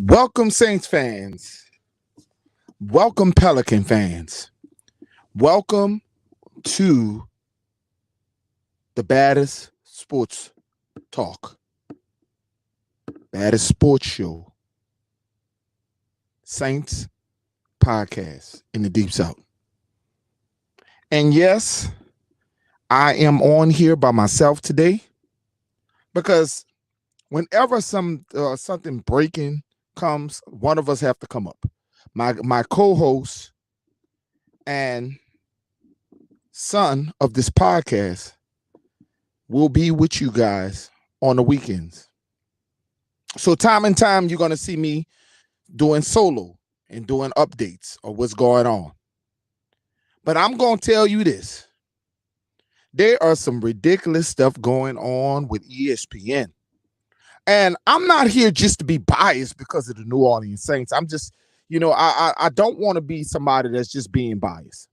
Welcome, Saints fans. Welcome, Pelican fans. Welcome to the baddest sports talk, baddest sports show, Saints podcast in the Deep South. And yes, I am on here by myself today because whenever something breaking comes, one of us have to come up. My co-host and son of this podcast will be with you guys on the weekends. So time and time you're going to see me doing solo and doing updates of what's going on. But I'm going to tell you this. There are some ridiculous stuff going on with ESPN. And I'm not here just to be biased because of the New Orleans Saints. I'm just, I don't want to be somebody that's just being biased.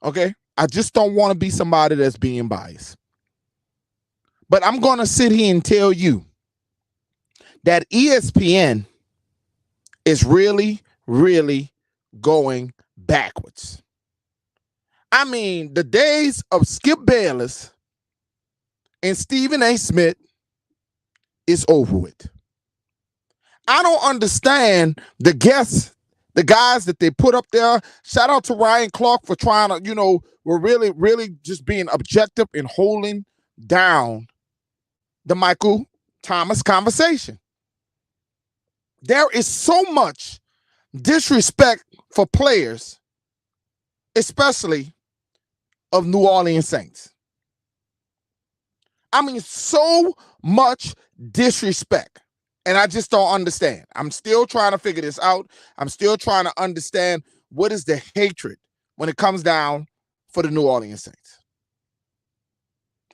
Okay? I just don't want to be somebody that's being biased. But I'm going to sit here and tell you that ESPN is really, really going backwards. I mean, the days of Skip Bayless and Stephen A. Smith is over with. I don't understand the guests, the guys that they put up there. Shout out to Ryan Clark for trying to, we're really, really just being objective and holding down the Michael Thomas conversation. There is so much disrespect for players, especially of New Orleans Saints. I mean, so much disrespect. And I just don't understand. I'm still trying to figure this out. I'm still trying to understand what is the hatred when it comes down for the New Orleans Saints.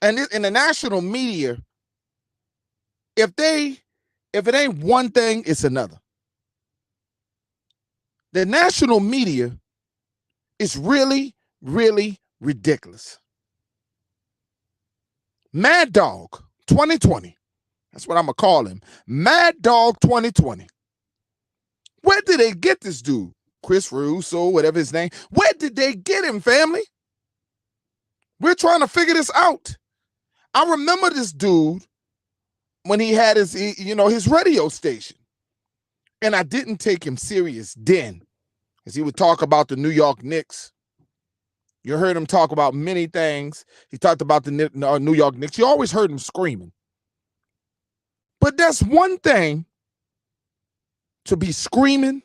And in the national media, if it ain't one thing, it's another. The national media is really, really ridiculous. Mad Dog 2020. That's what I'm going to call him. Mad Dog 2020. Where did they get this dude? Chris Russo, whatever his name. Where did they get him, family? We're trying to figure this out. I remember this dude when he had his radio station. And I didn't take him serious then, as he would talk about the New York Knicks. You heard him talk about many things. He talked about the New York Knicks. You always heard him screaming. But that's one thing to be screaming,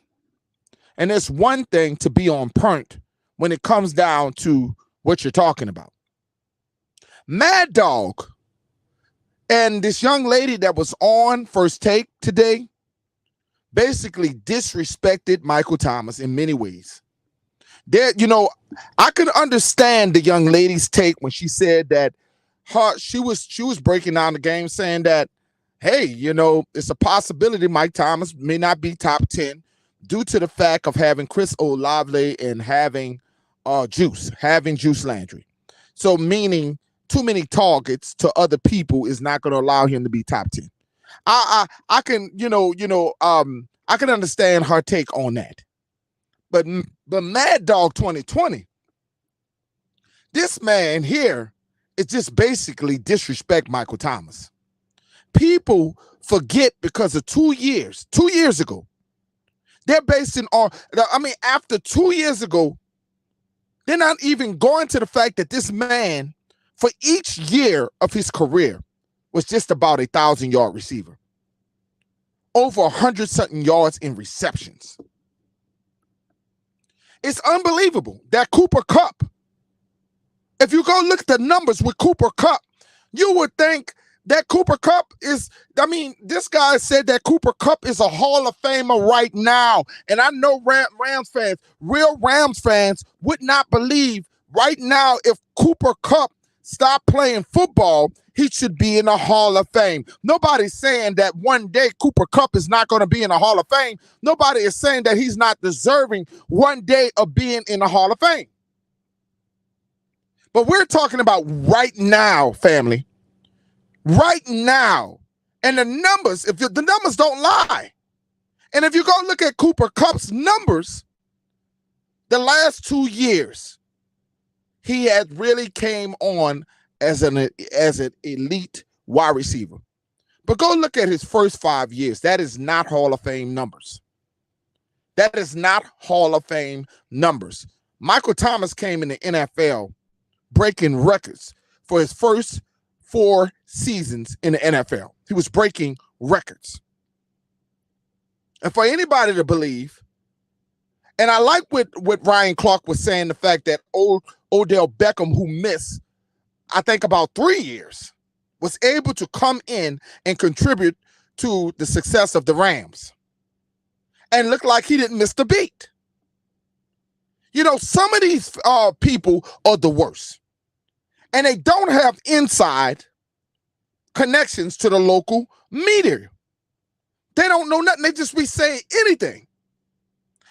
and there's one thing to be on point when it comes down to what you're talking about. Mad Dog and this young lady that was on First Take today basically disrespected Michael Thomas in many ways. I could understand the young lady's take when she said that she was breaking down the game, saying that, hey, it's a possibility Mike Thomas may not be top 10 due to the fact of having Chris Olave and having Juice Landry. So meaning too many targets to other people is not going to allow him to be top 10. I can, I can understand her take on that. But Mad Dog 2020, this man here is just basically disrespect Michael Thomas. People forget because of 2 years ago, they're basing on, after 2 years ago, they're not even going to the fact that this man, for each year of his career, was just about 1,000-yard receiver. Over 100-something yards in receptions. It's unbelievable that Cooper Kupp, if you go look at the numbers with Cooper Kupp, you would think that Cooper Kupp is, this guy said that Cooper Kupp is a Hall of Famer right now. And I know Rams fans, real Rams fans, would not believe right now if Cooper Kupp stopped playing football, he should be in the Hall of Fame. Nobody's saying that one day Cooper Kupp is not going to be in the Hall of Fame. Nobody is saying that he's not deserving one day of being in the Hall of Fame. But we're talking about right now, family. Right now. And the numbers, the numbers don't lie. And if you go look at Cooper Kupp's numbers, the last 2 years, he had really came on as an elite wide receiver. But go look at his first 5 years. That is not Hall of Fame numbers. That is not Hall of Fame numbers. Michael Thomas came in the NFL breaking records for his first 4 seasons in the NFL. He was breaking records. And for anybody to believe, and I like what Ryan Clark was saying, the fact that Odell Beckham, who missed, I think, about 3 years, was able to come in and contribute to the success of the Rams and look like he didn't miss the beat. You know, some of these people are the worst, and they don't have inside connections to the local media. They don't know nothing. They just be saying anything.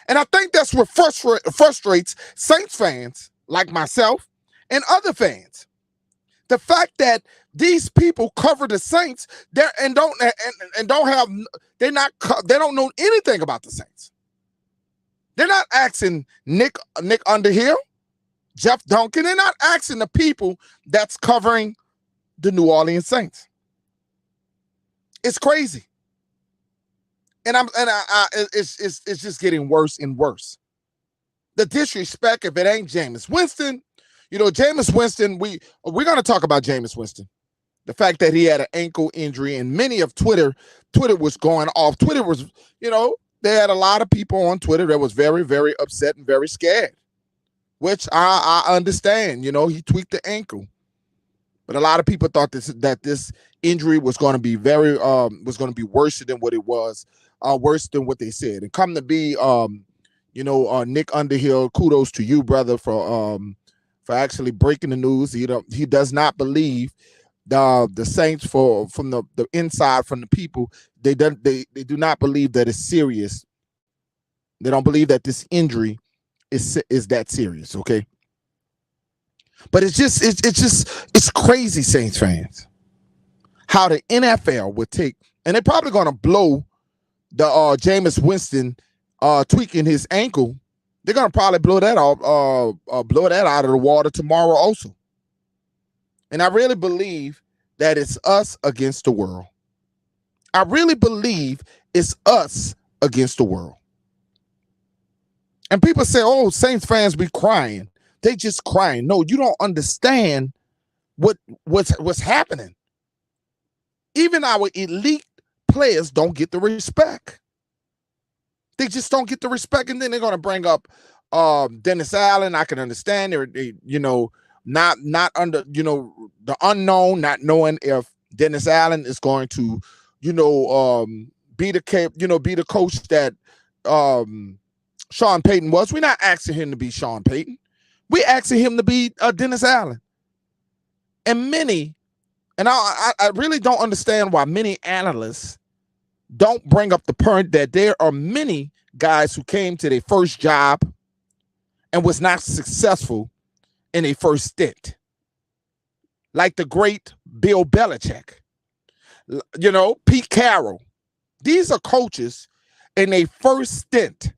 And I think that's what frustrates Saints fans like myself and other fans. The fact that these people cover the Saints they don't know anything about the Saints. They're not asking Nick Underhill, Jeff Duncan. They're not asking the people that's covering the New Orleans Saints. It's crazy. And it's just getting worse and worse. The disrespect, if it ain't Jameis Winston, you know, Jameis Winston, we're going to talk about Jameis Winston. The fact that he had an ankle injury, and many of Twitter was going off. Twitter was, you know, they had a lot of people on Twitter that was very, very upset and very scared, which I understand. You know, he tweaked the ankle. But a lot of people thought that this injury was going to be worse than what it was, worse than what they said. And come to be, Nick Underhill, kudos to you, brother, for actually breaking the news. He does not believe the Saints from the inside, from the people. They do not believe that it's serious. They don't believe that this injury is that serious. Okay. But it's crazy, Saints fans, how the NFL would take, and they're probably going to blow the Jameis Winston tweaking his ankle. They're going to probably blow that out of the water tomorrow also. And I really believe that it's us against the world. I really believe it's us against the world. And people say, oh, Saints fans be crying. They just crying. No, you don't understand what's happening. Even our elite players don't get the respect. They just don't get the respect. And then they're going to bring up Dennis Allen. I can understand. They not under, the unknown, not knowing if Dennis Allen is going to, be the coach that Sean Payton was. We're not asking him to be Sean Payton. We're asking him to be Dennis Allen. And I really don't understand why many analysts don't bring up the point that there are many guys who came to their first job and was not successful in a first stint. Like the great Bill Belichick, Pete Carroll. These are coaches in a first stint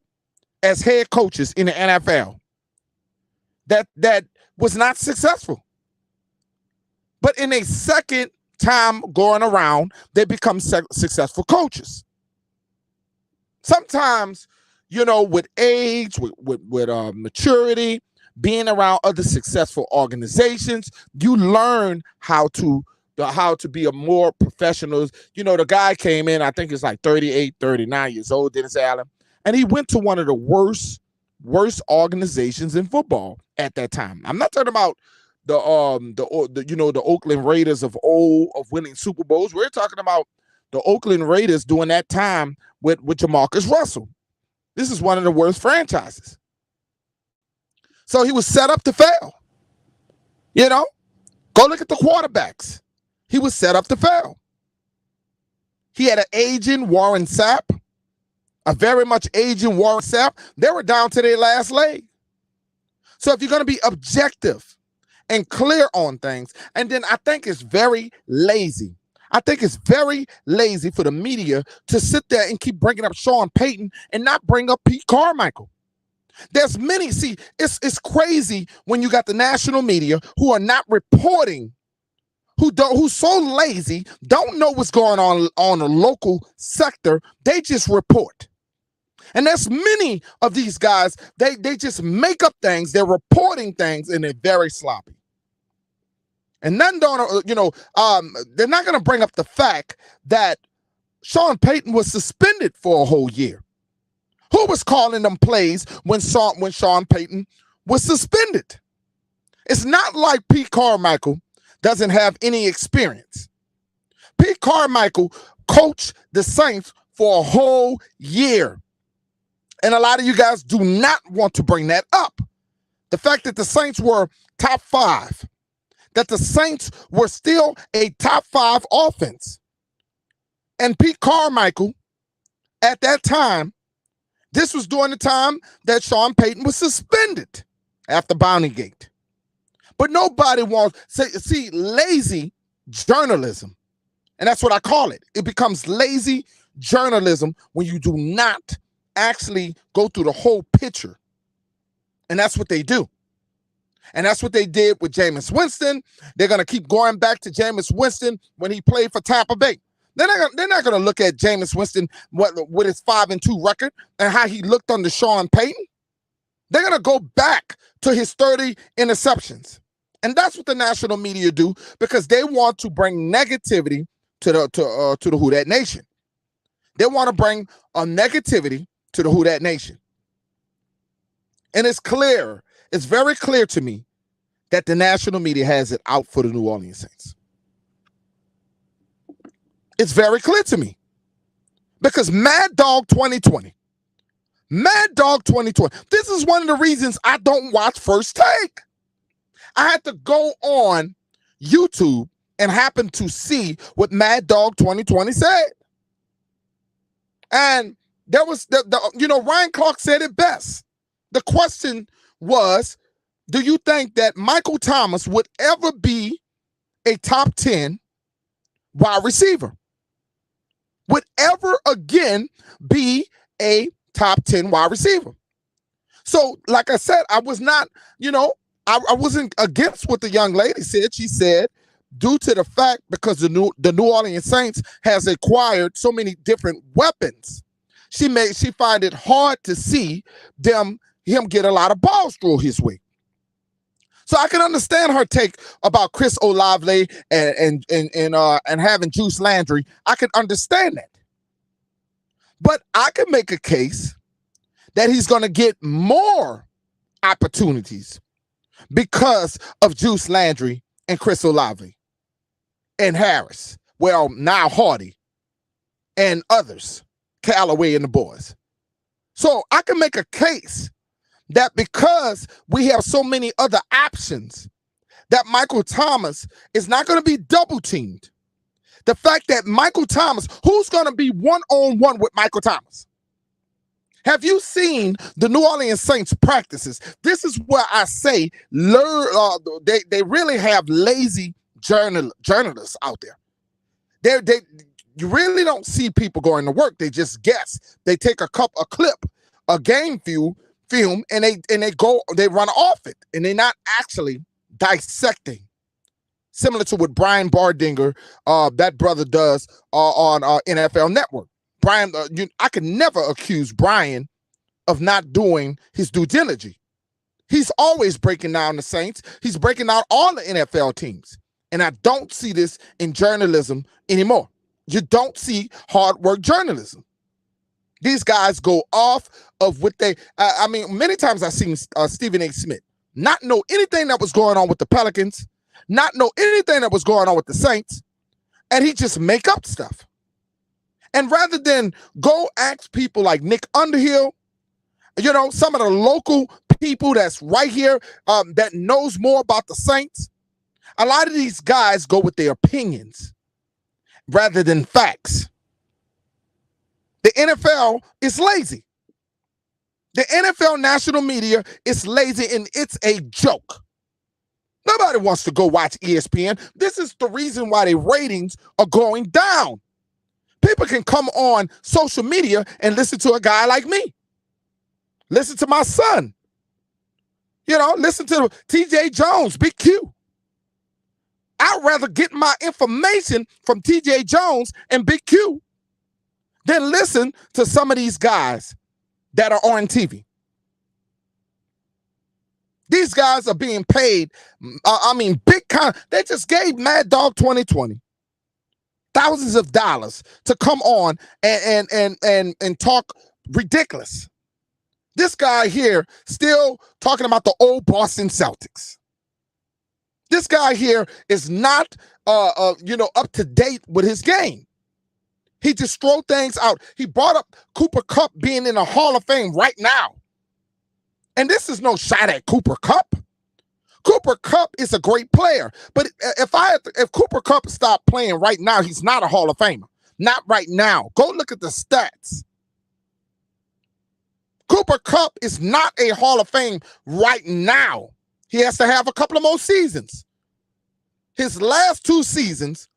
as head coaches in the NFL that was not successful. But in a second time going around, they become successful coaches. Sometimes, with age, with maturity, being around other successful organizations, you learn how to be a more professional. The guy came in, I think it's like 38, 39 years old, Dennis Allen, and he went to one of the worst organizations in football at that time. I'm not talking about the Oakland Raiders of winning Super Bowls. We're talking about the Oakland Raiders during that time with Jamarcus Russell. This is one of the worst franchises. So he was set up to fail. Go look at the quarterbacks. He was set up to fail. He had an aging Warren Sapp, a very much aging Warren Sapp. They were down to their last leg. So if you're going to be objective and clear on things, and then I think it's very lazy. I think it's very lazy for the media to sit there and keep bringing up Sean Payton and not bring up Pete Carmichael. There's many. See, it's crazy when you got the national media who are not reporting, who's so lazy, don't know what's going on a local sector. They just report. And there's many of these guys, they just make up things, they're reporting things, and they're very sloppy. And none don't, they're not going to bring up the fact that Sean Payton was suspended for a whole year. Who was calling them plays when Sean Payton was suspended? It's not like Pete Carmichael doesn't have any experience. Pete Carmichael coached the Saints for a whole year. And a lot of you guys do not want to bring that up. The fact that the Saints were top 5, that the Saints were still a top 5 offense. And Pete Carmichael, at that time, this was during the time that Sean Payton was suspended after Bountygate. But nobody wants, see, lazy journalism. And that's what I call it. It becomes lazy journalism when you do not actually go through the whole picture. And that's what they do. And that's what they did with Jameis Winston. They're going to keep going back to Jameis Winston when he played for Tampa Bay. They're not going to look at Jameis Winston with his 5-2 record and how he looked under Sean Payton. They're going to go back to his 30 interceptions. And that's what the national media do, because they want to bring negativity to the Who Dat Nation. They want to bring a negativity to the Who Dat Nation. And it's clear, it's very clear to me that the national media has it out for the New Orleans Saints. It's very clear to me. Because Mad Dog 2020, this is one of the reasons I don't watch First Take. I had to go on YouTube and happen to see what Mad Dog 2020 said. And there was, Ryan Clark said it best. The question was, do you think that Michael Thomas would ever be a top 10 wide receiver? Would ever again be a top 10 wide receiver? So, like I said, I was not, I wasn't against what the young lady said. She said, due to the fact, because the New Orleans Saints has acquired so many different weapons, she find it hard to see him get a lot of balls through his way. So I can understand her take about Chris Olave and having Juice Landry. I can understand that. But I can make a case that he's going to get more opportunities because of Juice Landry and Chris Olave and Harris. Well, now Hardy and others, Callaway and the boys. So I can make a case that because we have so many other options, that Michael Thomas is not going to be double teamed. The fact that Michael Thomas, who's going to be one-on-one with Michael Thomas? Have you seen the New Orleans Saints practices? This is where I say they really have lazy journalists out there. You really don't see people going to work. They just guess. They take a clip, a game film, and they run off it, and they're not actually dissecting. Similar to what Brian Bardinger, that brother, does on NFL Network. Brian, I can never accuse Brian of not doing his due diligence. He's always breaking down the Saints. He's breaking down all the NFL teams. And I don't see this in journalism anymore. You don't see hard work journalism. These guys go off of what many times I've seen Stephen A. Smith not know anything that was going on with the Pelicans, not know anything that was going on with the Saints, and he just make up stuff. And rather than go ask people like Nick Underhill, some of the local people that's right here that knows more about the Saints, a lot of these guys go with their opinions rather than facts. The NFL is lazy. The NFL national media is lazy, and it's a joke. Nobody wants to go watch ESPN. This is the reason why their ratings are going down. People can come on social media and listen to a guy like me. Listen to my son. Listen to TJ Jones, Big Q. I'd rather get my information from TJ Jones and Big Q than listen to some of these guys that are on TV. These guys are being paid, they just gave Mad Dog 2020 thousands of dollars to come on and talk ridiculous. This guy here still talking about the old Boston Celtics. This guy here is not up to date with his game. He just throw things out. He brought up Cooper Kupp being in the Hall of Fame right now. And this is no shot at Cooper Kupp. Cooper Kupp is a great player. But if Cooper Kupp stopped playing right now, he's not a Hall of Famer. Not right now. Go look at the stats. Cooper Kupp is not a Hall of Fame right now. He has to have a couple of more seasons. His last 2 seasons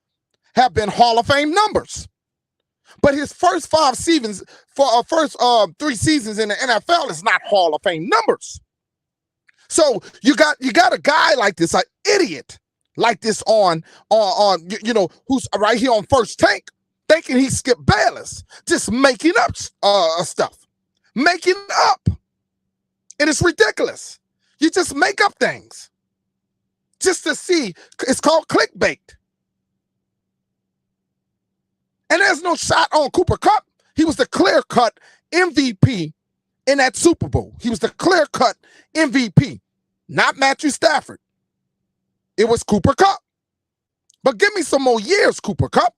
have been Hall of Fame numbers. But his first 3 seasons in the NFL is not Hall of Fame numbers. So you got a guy like this, an idiot like this on who's right here on First Take, thinking he Skip Bayless, just making up stuff. Making up. And it's ridiculous. You just make up things just to see. It's called clickbait. And there's no shot on Cooper Kupp. He was the clear-cut MVP in that Super Bowl. He was the clear-cut MVP, not Matthew Stafford. It was Cooper Kupp. But give me some more years, Cooper Kupp.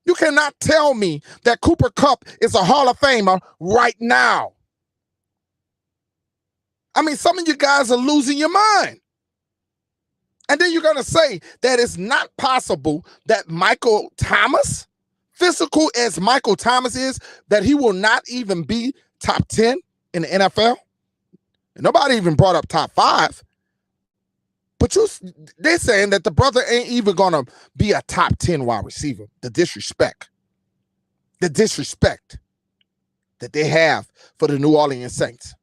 You cannot tell me that Cooper Kupp is a Hall of Famer right now. I mean, some of you guys are losing your mind. And then you're going to say that it's not possible that Michael Thomas, physical as Michael Thomas is, that he will not even be top 10 in the NFL. And nobody even brought up top 5. But they're saying that the brother ain't even going to be a top 10 wide receiver. The disrespect that they have for the New Orleans Saints.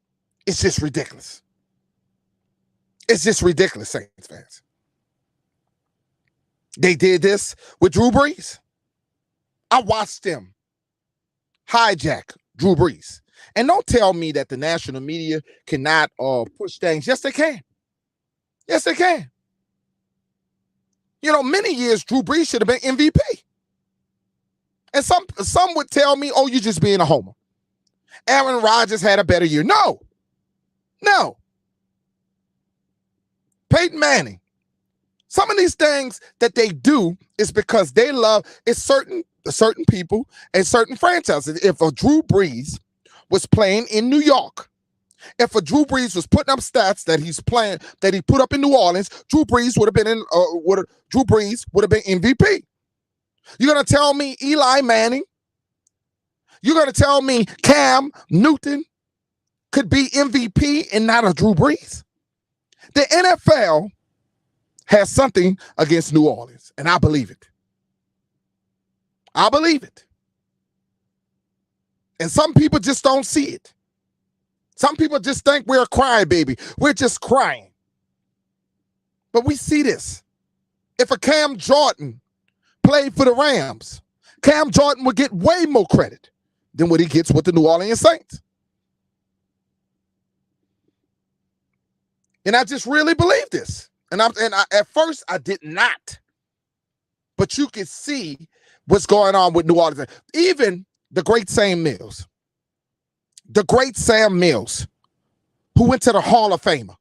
It's just ridiculous. It's just ridiculous, Saints fans. They did this with Drew Brees. I watched them hijack Drew Brees. And don't tell me that the national media cannot push things. Yes, they can. Yes, they can. Many years Drew Brees should have been MVP. And some would tell me, oh, you're just being a homer. Aaron Rodgers had a better year. No. Peyton Manning. Some of these things that they do is because they love certain people and certain franchises. If a Drew Brees was playing in New York, if a Drew Brees was putting up stats that he put up in New Orleans, Drew Brees would have been MVP. You're gonna tell me Eli Manning? You're gonna tell me Cam Newton could be MVP and not a Drew Brees? The NFL has something against New Orleans, and I believe it. I believe it. And some people just don't see it. Some people just think we're a crybaby. We're just crying. But we see this. If a Cam Jordan played for the Rams, Cam Jordan would get way more credit than what he gets with the New Orleans Saints. And I just really believe this. And at first I did not. But you can see what's going on with New Orleans. Even the great Sam Mills. The great Sam Mills, who went to the Hall of Famer.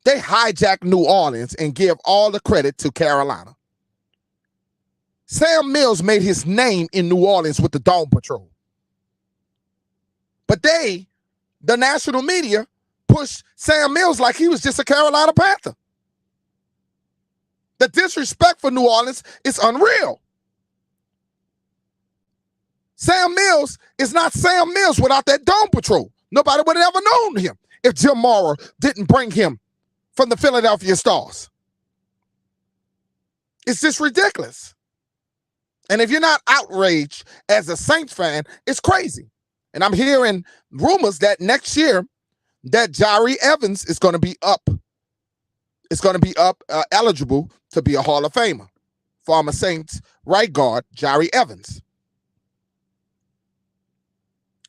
They hijacked New Orleans and give all the credit to Carolina. Sam Mills made his name in New Orleans with the Dome Patrol. But the national media, pushed Sam Mills like he was just a Carolina Panther. The disrespect for New Orleans is unreal. Sam Mills is not Sam Mills without that Dome Patrol. Nobody would have ever known him if Jim Mora didn't bring him from the Philadelphia Stars. It's just ridiculous. And if you're not outraged as a Saints fan, it's crazy. And I'm hearing rumors that next year that Jari Evans is going to be up. It's going to be eligible to be a Hall of Famer. Former Saints right guard Jari Evans.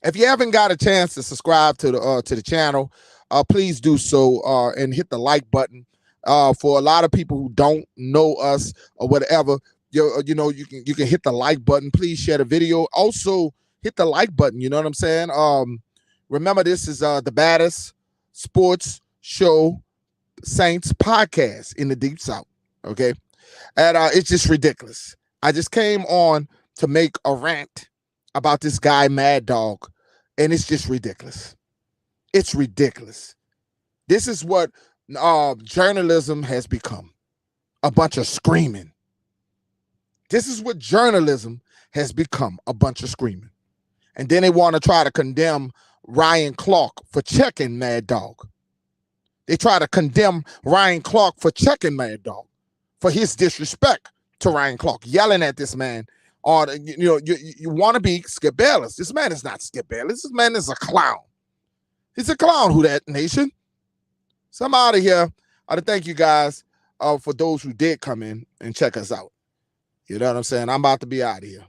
If you haven't got a chance to subscribe to the channel, please do so and hit the like button. For a lot of people who don't know us or whatever, you can hit the like button. Please share the video. Also hit the like button. You know what I'm saying? Remember, this is the baddest sports show Saints podcast in the Deep South. Okay, and it's just ridiculous. I just came on to make a rant about this guy Mad Dog, and it's just ridiculous. It's ridiculous. This is what journalism has become. A bunch of screaming. This is what journalism has become, a bunch of screaming. And then they want to try to condemn Ryan Clark for checking Mad Dog. They try to condemn Ryan Clark for checking Mad Dog, for his disrespect to Ryan Clark, yelling at this man. Or, you want to be Skip Bayless. This man is not Skip Bayless. This man is a clown. He's a clown, Who Dat Nation. So I'm out of here. I want to thank you guys for those who did come in and check us out. You know what I'm saying? I'm about to be out of here.